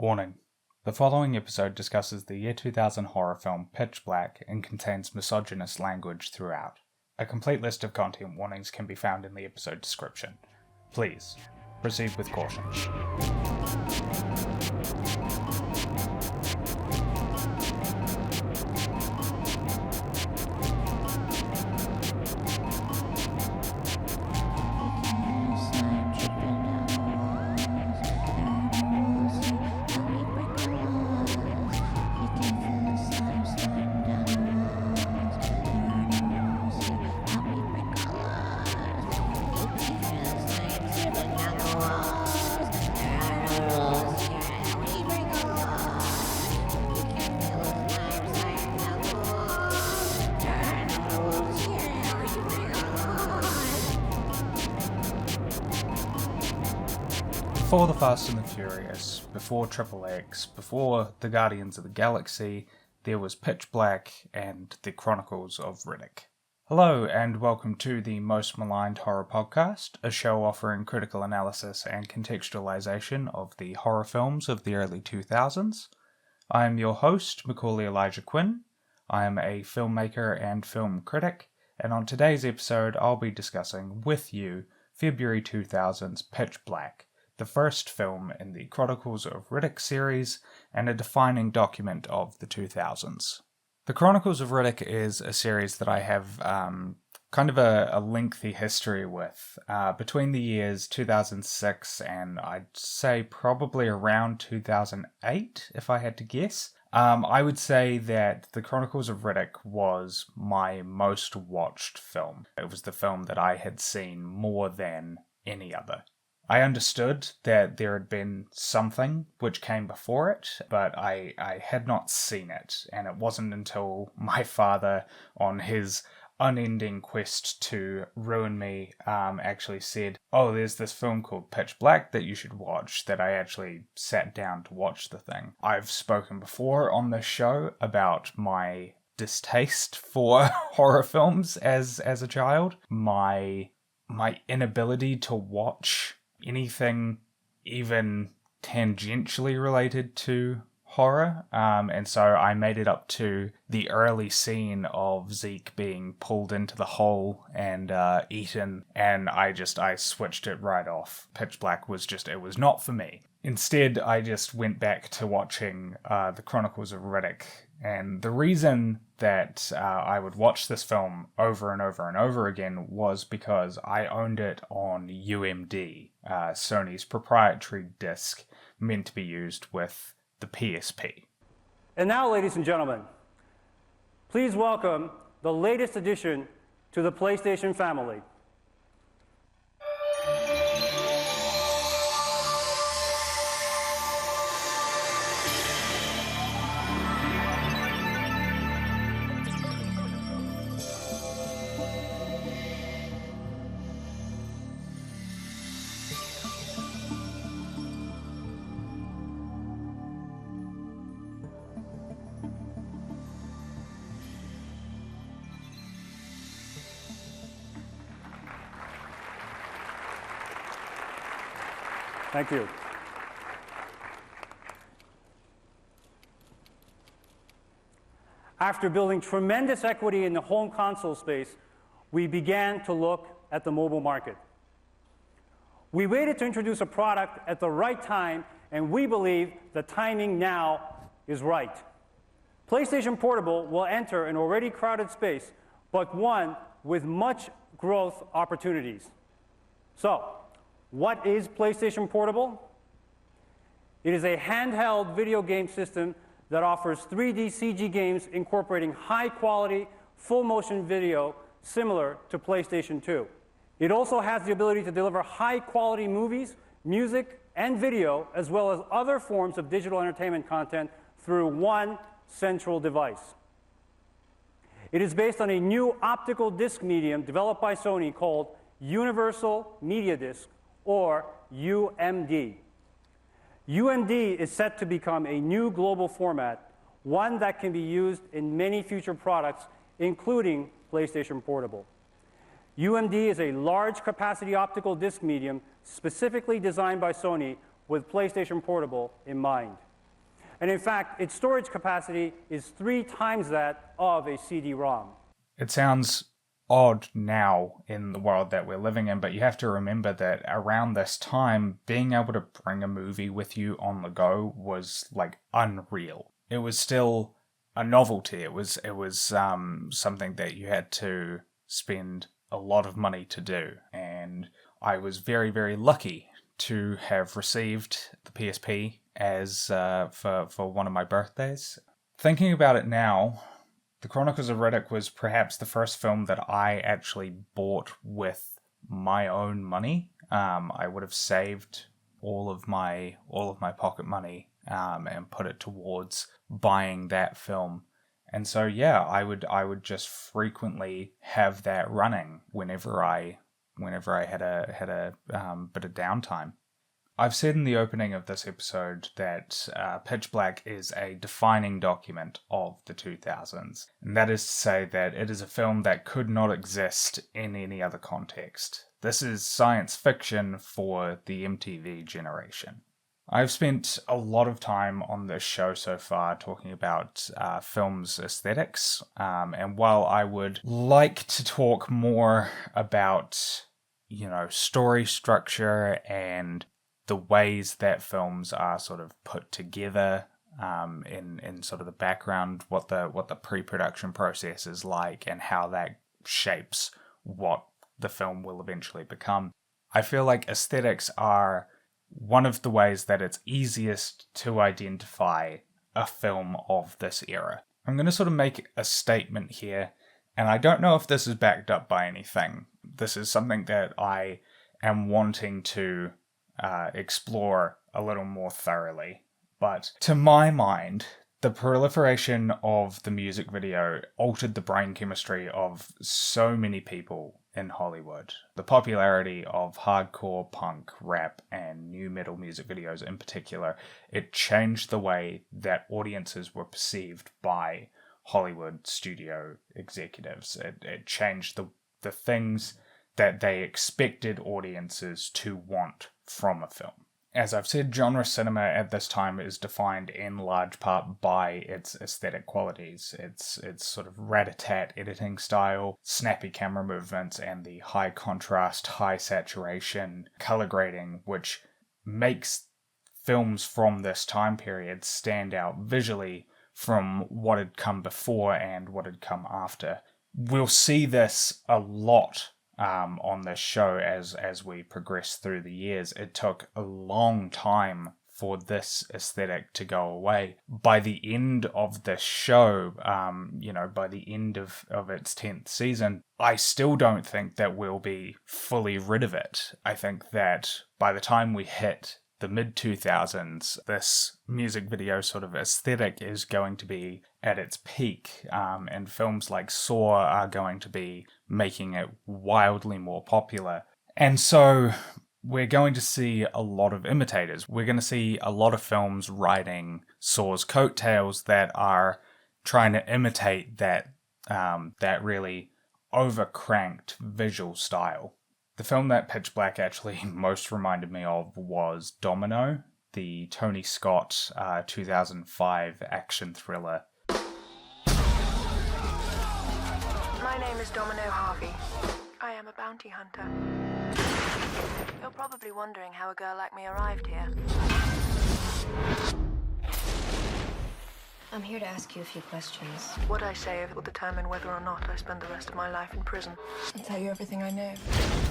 Warning. The following episode discusses the year 2000 horror film Pitch Black and contains misogynist language throughout. A complete list of content warnings can be found in the episode description. Please, proceed with caution. Before The Fast and the Furious, before XXX, before The Guardians of the Galaxy, there was Pitch Black and The Chronicles of Riddick. Hello and welcome to the Most Maligned Horror Podcast, a show offering critical analysis and contextualization of the horror films of the early 2000s. I am your host, Macaulay Elijah Quinn. I am a filmmaker and film critic, and on today's episode I'll be discussing with you February 2000's Pitch Black, the first film in the Chronicles of Riddick series, and a defining document of the 2000s. The Chronicles of Riddick is a series that I have kind of a lengthy history with. Between the years 2006 and I'd say probably around 2008, if I had to guess. I would say that The Chronicles of Riddick was my most watched film. It was the film that I had seen more than any other. I understood that there had been something which came before it, but I had not seen it, and it wasn't until my father, on his unending quest to ruin me, actually said, "Oh, there's this film called Pitch Black that you should watch," that I actually sat down to watch the thing. I've spoken before on this show about my distaste for horror films as a child, my inability to watch anything even tangentially related to horror, and so I made it up to the early scene of Zeke being pulled into the hole and eaten, and I switched it right off. Pitch Black was it was not for me. Instead, I just went back to watching The Chronicles of Riddick, and the reason that I would watch this film over and over and over again was because I owned it on UMD, Sony's proprietary disc meant to be used with the PSP. And now, ladies and gentlemen, please welcome the latest addition to the PlayStation family. Thank you. After building tremendous equity in the home console space, we began to look at the mobile market. We waited to introduce a product at the right time, and we believe the timing now is right. PlayStation Portable will enter an already crowded space, but one with much growth opportunities. So, what is PlayStation Portable? It is a handheld video game system that offers 3D CG games incorporating high-quality, full-motion video similar to PlayStation 2. It also has the ability to deliver high-quality movies, music, and video, as well as other forms of digital entertainment content through one central device. It is based on a new optical disc medium developed by Sony called Universal Media Disc, or UMD. UMD is set to become a new global format, one that can be used in many future products, including PlayStation Portable. UMD is a large-capacity optical disc medium specifically designed by Sony with PlayStation Portable in mind. And in fact, its storage capacity is 3 times that of a CD-ROM. It sounds odd now in the world that we're living in, but you have to remember that around this time, being able to bring a movie with you on the go was like unreal. It was still a novelty. It was something that you had to spend a lot of money to do, and I was very, very lucky to have received the PSP as for one of my birthdays. Thinking about it now, The Chronicles of Riddick was perhaps the first film that I actually bought with my own money. I would have saved all of my pocket money and put it towards buying that film. And so yeah, I would just frequently have that running whenever I had a bit of downtime. I've said in the opening of this episode that Pitch Black is a defining document of the 2000s. And that is to say that it is a film that could not exist in any other context. This is science fiction for the MTV generation. I've spent a lot of time on this show so far talking about film's aesthetics. And while I would like to talk more about, story structure and the ways that films are sort of put together in sort of the background, what the pre-production process is like, and how that shapes what the film will eventually become. I feel like aesthetics are one of the ways that it's easiest to identify a film of this era. I'm going to sort of make a statement here, and I don't know if this is backed up by anything. This is something that I am wanting to explore a little more thoroughly. But to my mind, the proliferation of the music video altered the brain chemistry of so many people in Hollywood. The popularity of hardcore, punk, rap, and nu metal music videos in particular, it changed the way that audiences were perceived by Hollywood studio executives. It changed the things that they expected audiences to want from a film. As I've said, genre cinema at this time is defined in large part by its aesthetic qualities. Its sort of rat-a-tat editing style, snappy camera movements, and the high contrast, high saturation color grading, which makes films from this time period stand out visually from what had come before and what had come after. We'll see this a lot on this show as we progress through the years. It took a long time for this aesthetic to go away. By the end of this show, by the end of its 10th season, I still don't think that we'll be fully rid of it. I think that by the time we hit the mid-2000s, this music video sort of aesthetic is going to be at its peak, and films like Saw are going to be making it wildly more popular. And so we're going to see a lot of imitators. We're going to see a lot of films riding Saw's coattails that are trying to imitate that really overcranked visual style. The film that Pitch Black actually most reminded me of was Domino, the Tony Scott 2005 action thriller. My name is Domino Harvey. I am a bounty hunter. You're probably wondering how a girl like me arrived here. I'm here to ask you a few questions. What I say will determine whether or not I spend the rest of my life in prison. I'll tell you everything I know.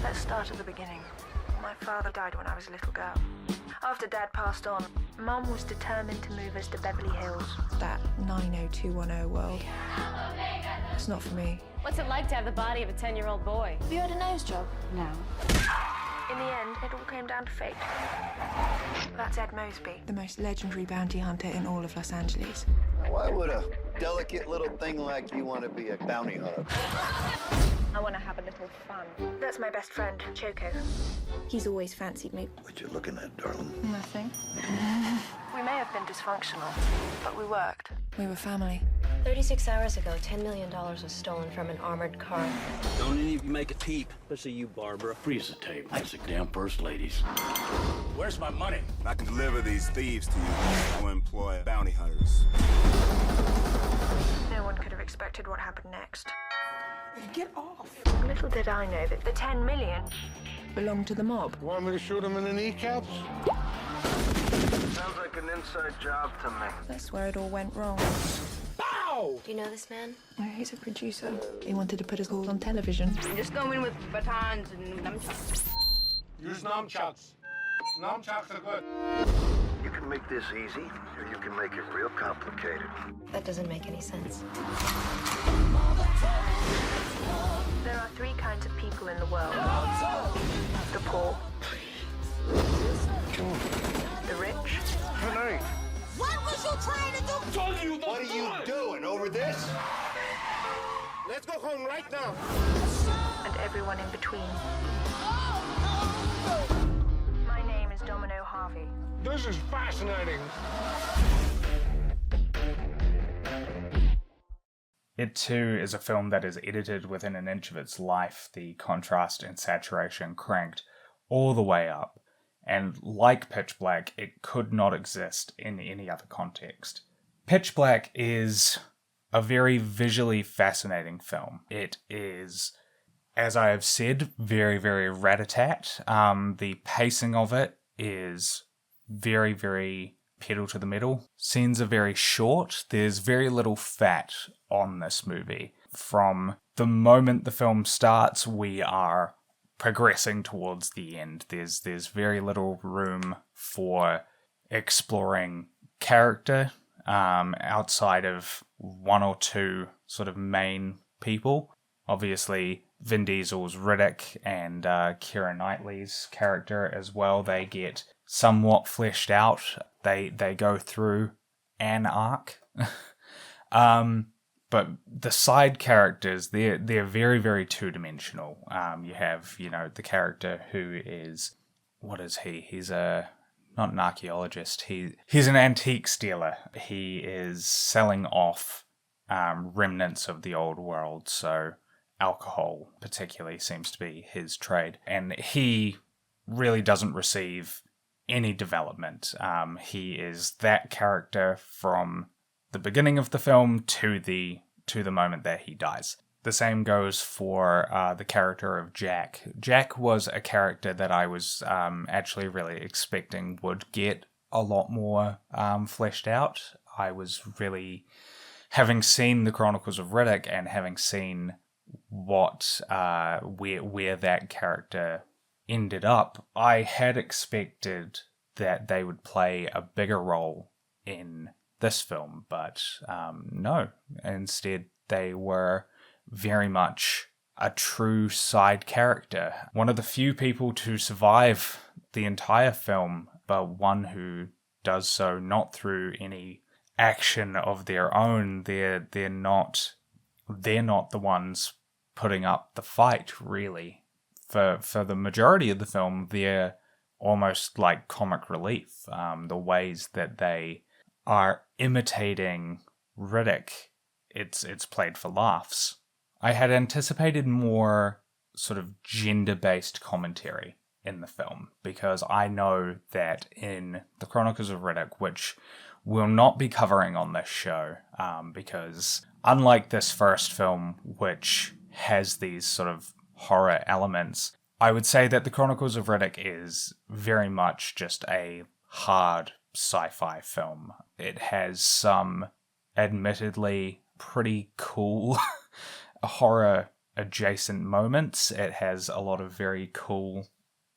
Let's start at the beginning. My father died when I was a little girl. After Dad passed on, Mum was determined to move us to Beverly Hills. That 90210 world. It's not for me. What's it like to have the body of a 10-year-old boy? Have you had a nose job? No. In the end, it all came down to fate. That's Ed Mosby. The most legendary bounty hunter in all of Los Angeles. Why would a delicate little thing like you want to be a bounty hunter? I want to have a little fun. That's my best friend, Choco. He's always fancied me. What you looking at, darling? Nothing. We may have been dysfunctional, but we worked. We were family. 36 hours ago, $10 million was stolen from an armored car. Don't any of you make a peep, especially you, Barbara. Freeze the tape. That's the damn first ladies. Where's my money? I can deliver these thieves to you. I employ bounty hunters. No one could have expected what happened next. Get off. Little did I know that the 10 million Belong to the mob. Want me to shoot him in the kneecaps? Sounds like an inside job to me. That's where it all went wrong. Do you know this man? No, he's a producer. He wanted to put us all on television. Just go in with batons and nunchucks. Use nunchucks. Nunchucks are good. You can make this easy, or you can make it real complicated. That doesn't make any sense. There are three kinds of people in the world. The poor. The rich. Tonight. What was you trying to do? What are you doing over this? Let's go home right now. And everyone in between. My name is Domino Harvey. This is fascinating. It too is a film that is edited within an inch of its life, the contrast and saturation cranked all the way up, and like Pitch Black, it could not exist in any other context. Pitch Black is a very visually fascinating film. It is, as I have said, very, very rat-a-tat. The pacing of it is very, very pedal to the metal. Scenes are very short. There's very little fat on this movie. From the moment the film starts, we are progressing towards the end. There's very little room for exploring character outside of one or two sort of main people. Obviously, Vin Diesel's Riddick and Keira Knightley's character as well, they get somewhat fleshed out. They go through an arc. But the side characters, they're very, very two-dimensional. You have, the character who is, what is he? He's not an archaeologist. He's an antique stealer. He is selling off remnants of the old world, so alcohol particularly seems to be his trade. And he really doesn't receive any development. He is that character from the beginning of the film to the moment that he dies. The same goes for the character of Jack. Jack was a character that I was actually really expecting would get a lot more fleshed out. I was really, having seen the Chronicles of Riddick and having seen what where that character ended up, I had expected that they would play a bigger role in this film, but no. Instead, they were very much a true side character. One of the few people to survive the entire film, but one who does so not through any action of their own. They're not the ones putting up the fight, really. For the majority of the film, they're almost like comic relief. The ways that they are imitating Riddick, it's played for laughs. I had anticipated more sort of gender-based commentary in the film, because I know that in the Chronicles of Riddick, which we'll not be covering on this show, because unlike this first film, which has these sort of horror elements, I would say that the Chronicles of Riddick is very much just a hard sci-fi film. It has some admittedly pretty cool horror adjacent moments. It has a lot of very cool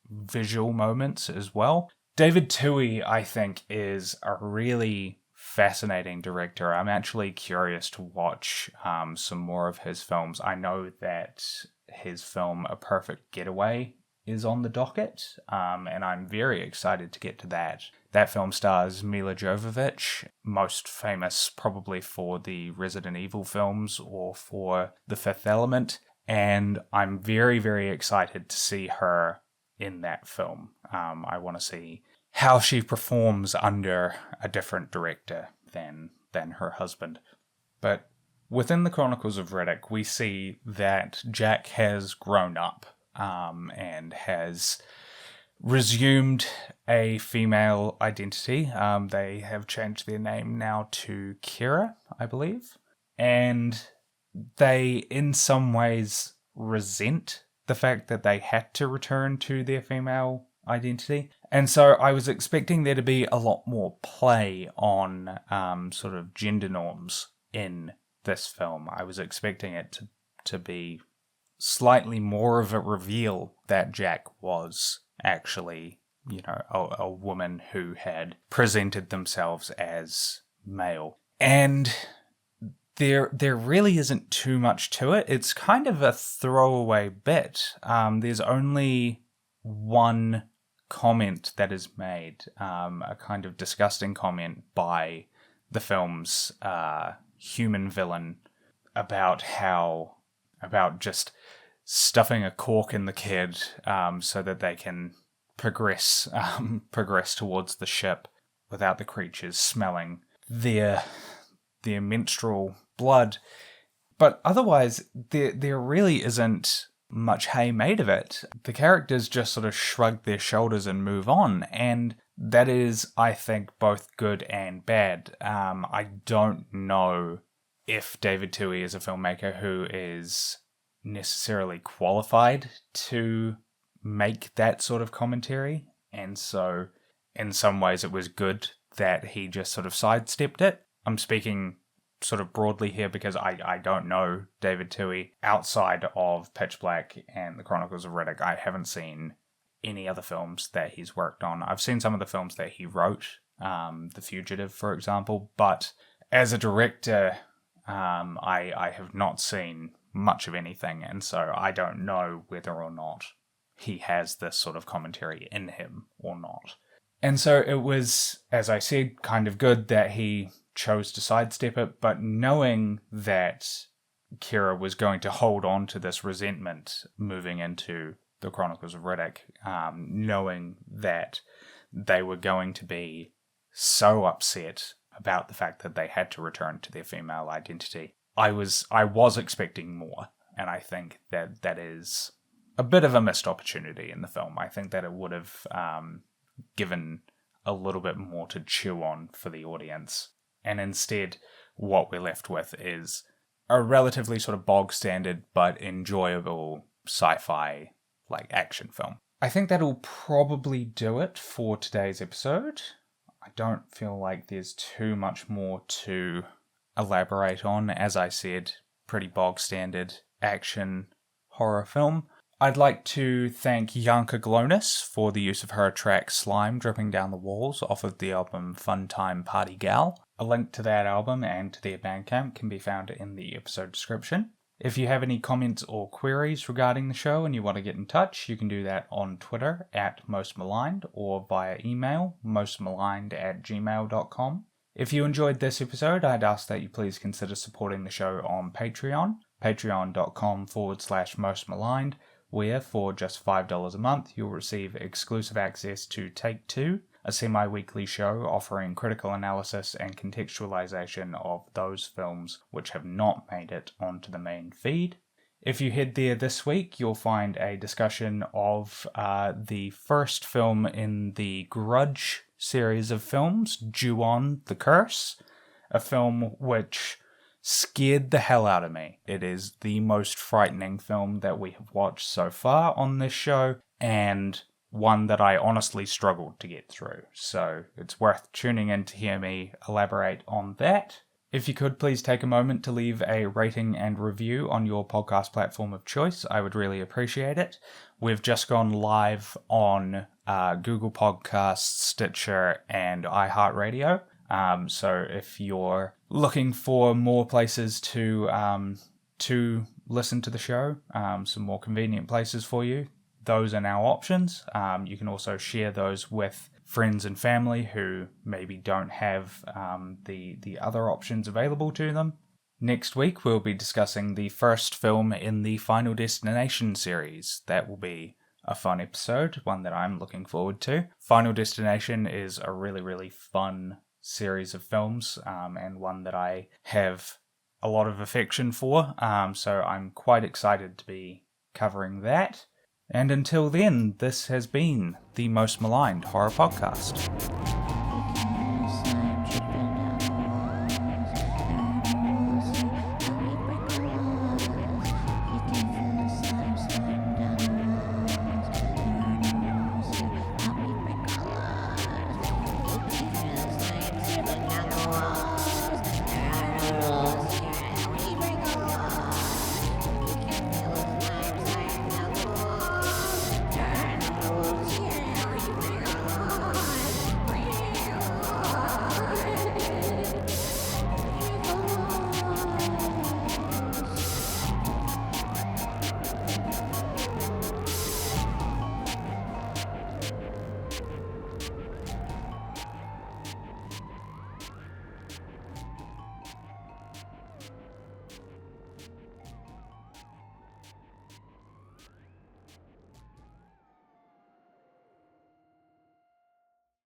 visual moments as well. David Twohy, I think, is a really fascinating director. I'm actually curious to watch some more of his films. I know that his film A Perfect Getaway is on the docket, and I'm very excited to get to that. That film stars Mila Jovovich, most famous probably for the Resident Evil films or for The Fifth Element, and I'm very, very excited to see her in that film. I want to see how she performs under a different director than her husband. But within the Chronicles of Riddick, we see that Jack has grown up and has resumed a female identity. They have changed their name now to Kira, I believe. And they, in some ways, resent the fact that they had to return to their female identity. And so I was expecting there to be a lot more play on sort of gender norms in this film. I was expecting it to be slightly more of a reveal that Jack was actually, a woman who had presented themselves as male. And there really isn't too much to it. It's kind of a throwaway bit. There's only one comment that is made, a kind of disgusting comment by the film's human villain about just stuffing a cork in the kid so that they can progress towards the ship without the creatures smelling their menstrual blood. But otherwise, there really isn't much hay made of it. The characters just sort of shrug their shoulders and move on, and that is, I think, both good and bad. I don't know if David Twohy is a filmmaker who is necessarily qualified to make that sort of commentary, and so in some ways it was good that he just sort of sidestepped it. I'm speaking sort of broadly here because I don't know David Twohy outside of Pitch Black and the Chronicles of Riddick. I haven't seen any other films that he's worked on. I've seen some of the films that he wrote, The Fugitive, for example, but as a director, I have not seen much of anything, and so I don't know whether or not he has this sort of commentary in him or not. And so it was, as I said, kind of good that he chose to sidestep it, but knowing that Kira was going to hold on to this resentment moving into the Chronicles of Riddick, knowing that they were going to be so upset about the fact that they had to return to their female identity, I was expecting more, and I think that is a bit of a missed opportunity in the film. I think that it would have given a little bit more to chew on for the audience, and instead what we're left with is a relatively sort of bog standard but enjoyable sci-fi like action film. I think that'll probably do it for today's episode. I don't feel like there's too much more to elaborate on. As I said, pretty bog standard action horror film. I'd like to thank Janka Glonis for the use of her track Slime dripping down the walls off of the album Fun Time Party Gal. A link to that album and to their Bandcamp can be found in the episode description. If you have any comments or queries regarding the show and you want to get in touch, you can do that on Twitter at Most Maligned or via email mostmaligned@gmail.com. If you enjoyed this episode, I'd ask that you please consider supporting the show on Patreon, patreon.com/mostmaligned, where for just $5 a month you'll receive exclusive access to Take Two, a semi-weekly show offering critical analysis and contextualization of those films which have not made it onto the main feed. If you head there this week, you'll find a discussion of the first film in the Grudge series of films, Ju-On the Curse, a film which scared the hell out of me. It is the most frightening film that we have watched so far on this show, and one that I honestly struggled to get through. So it's worth tuning in to hear me elaborate on that. If you could please take a moment to leave a rating and review on your podcast platform of choice, I would really appreciate it. We've just gone live on Google Podcasts, Stitcher, and iHeartRadio. So if you're looking for more places to listen to the show, some more convenient places for you, those are now options. You can also share those with friends and family who maybe don't have the other options available to them. Next week we'll be discussing the first film in the Final Destination series. That will be a fun episode, one that I'm looking forward to. Final Destination is a really, really fun series of films, and one that I have a lot of affection for, so I'm quite excited to be covering that. And until then, this has been the Most Maligned Horror Podcast.